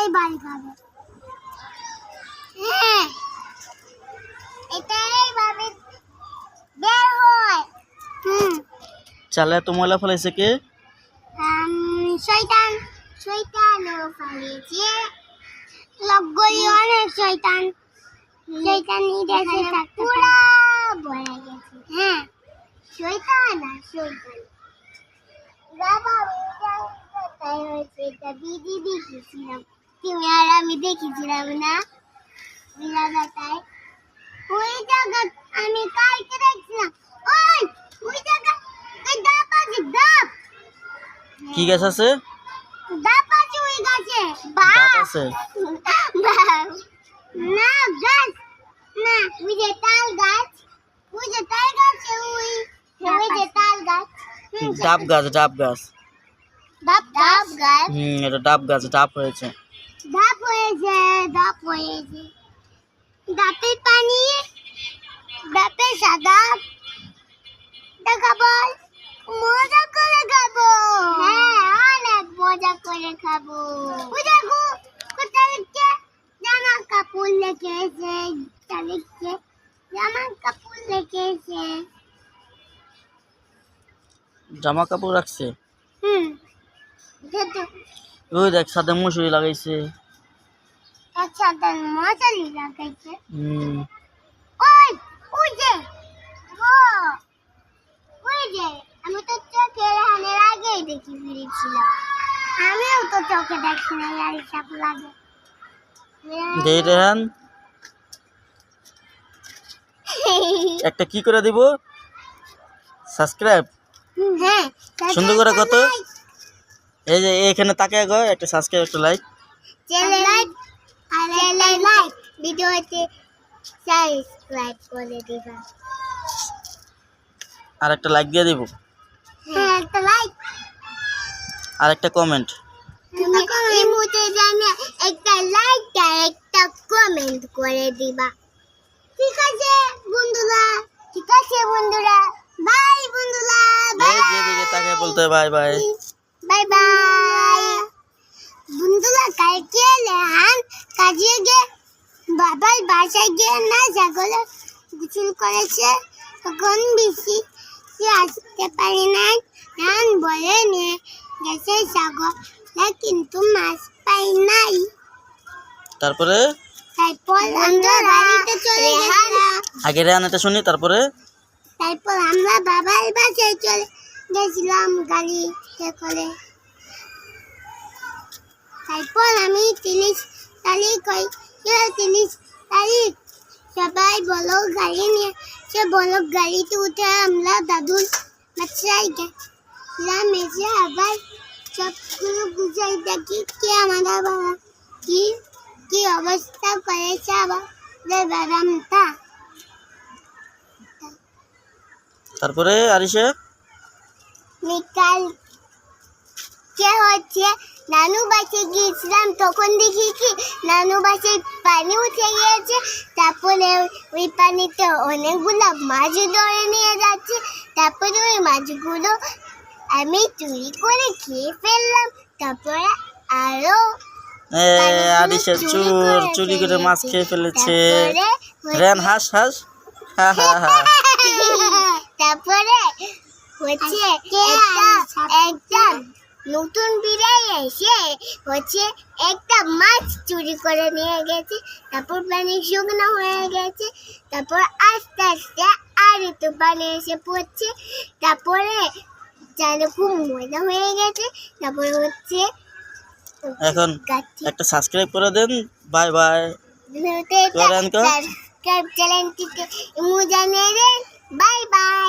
এটাই বাড়ি খাবে। হ্যাঁ, এটাই ভাবে বের হয়। চালে এত ময়লা ফেলাইছে কে? শয়তান, শয়তানও পালিয়েছে। লগগলি অনেক শয়তান, শয়তানি দেশে থাকতে পুরা ভরে গেছে। হ্যাঁ, শয়তান আর শয়তান। বাবা তাই হয়েছে, এটা দিদি দেখেছিলাম, তুমি আর আমি দেখেছিলাম না বিরাদাতায়। ওই জায়গা আমি কালকে দেখছিলাম। ওই জায়গা ওই ডাব আছে, ডাব। কি গাছ আছে? ডাব আছে ওই গাছে। ডাব আছে? না গাছ না, ওই যে তাল গাছ, ওই যে তাল গাছ, ওই যে তাল গাছ। ডাব গাছ, ডাব গাছ। ডাব গাছ। এটা ডাব গাছ, ডাব হয়েছে। ডাব হয়েছে, ডাব হয়েছে। ডাবের পানি, ডাবের সাদা দেখাবো, মজা করে খাবো। হ্যাঁ, অনেক মজা করে খাবো। কোথায় লিখছে? জামা কাপড় লেগেছে, লিখছে জামা কাপড় লেগেছে। জামা কাপড় রাখছে। দেখো, ওই দেখ সাদা মশুরি লাগাইছে। আচ্ছা, তার মশারি লাগাইছে। ওই যে আমি তো চোখের হানের আগেই দেখে ফিরেছিলাম। আমিও তো চোখে দেখি না, আর সব লাগে। রেহান একটা কি করে দিব? সাবস্ক্রাইব। হ্যাঁ, সুন্দর করে কত? এই যে এখানে তাকে গো, একটা সাবস্ক্রাইব, একটা লাইক। লাইক আর লাইক ভিডিওতে সাবস্ক্রাইব করে দিবা। আর একটা লাইক দিয়ে দিব। হ্যাঁ, একটা লাইক আর একটা কমেন্ট। তুমি এই মুহূর্তে জানে একটা লাইক আর একটা কমেন্ট করে দিবা। ঠিক আছে বন্ধুরা, ঠিক আছে বন্ধুরা, বাই বন্ধুরা, এই যেদিকে তাকে বলতে বাই বাই। বাই বাই বন্ধুরা। কালকে রেহান কাজে গিয়ে বাবার বাসায় গিয়ে না ছাগলে গোসল করেছে, তখন বেশি সে আসতে পারে নাই। রেহান বলে নিয়ে গেছে ছাগল, কিন্তু মাছ পাই নাই। তারপরে তারপর আমরা বাড়িতে চলে গেলাম। আগে রেহানটা শুনি, তারপরে আমরা বাবার বাসায় চলে গেছিলাম গাড়িতে করে। তারপর আমি 30 তারিখ সবাই বলো গাড়ি নিয়ে, সে বলো গাড়িতে উঠে আমরা দাদুর বাসায় গেলাম। এসে আবার সবগুলো গুছাই দেখি কি আমাদের বাবা কি অবস্থা করেছে আমাদের বাদামটা। তারপরে আরিশা বিকাল কে হচ্ছে নানু বাসায় গিয়েছিলাম, তখন দেখি কি নানু বাসায় পানি উঠে গিয়েছে। তারপরে ওই পানিতে অনেকগুলো মাছ ধরে নিয়ে যাচ্ছে। তারপরে ওই মাছগুলো আমি চুরি করে খেয়ে ফেললাম। তারপরে আরো আরিশা চুরি করে মাছ খেয়ে ফেলেছে। তারপরে রেহান হাস হাস, হা হা হা। তারপরে হচ্ছে একটা নতুন বিড়াল এসে হচ্ছে একটা মাছ চুরি করে নিয়ে গেছে। তারপর পানি শুকনো হয়ে গেছে। তারপর আস্তে আস্তে আর একটু পানি এসে পড়ছে। তারপরে চালে খুব মজা হয়ে গেছে। তারপরে হচ্ছে এখন একটা সাবস্ক্রাইব করে দেন। Bye bye. সাবস্ক্রাইব চ্যানেলটিতে মজা নেই। Bye bye.